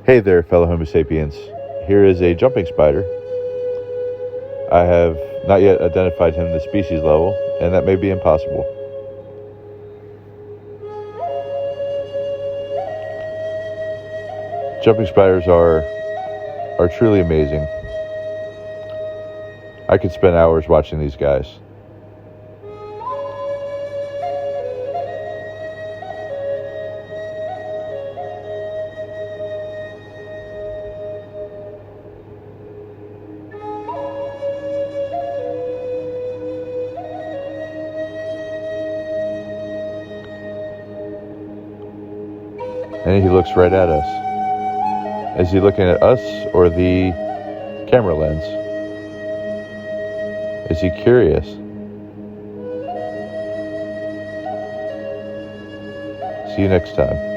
Hey there, fellow Homo sapiens. Here is a jumping spider. I have not yet identified him the species level, and that may be impossible. Jumping spiders are truly amazing. I could spend hours watching these guys. And he looks right at us. Is he looking at us or the camera lens? Is he curious? See you next time.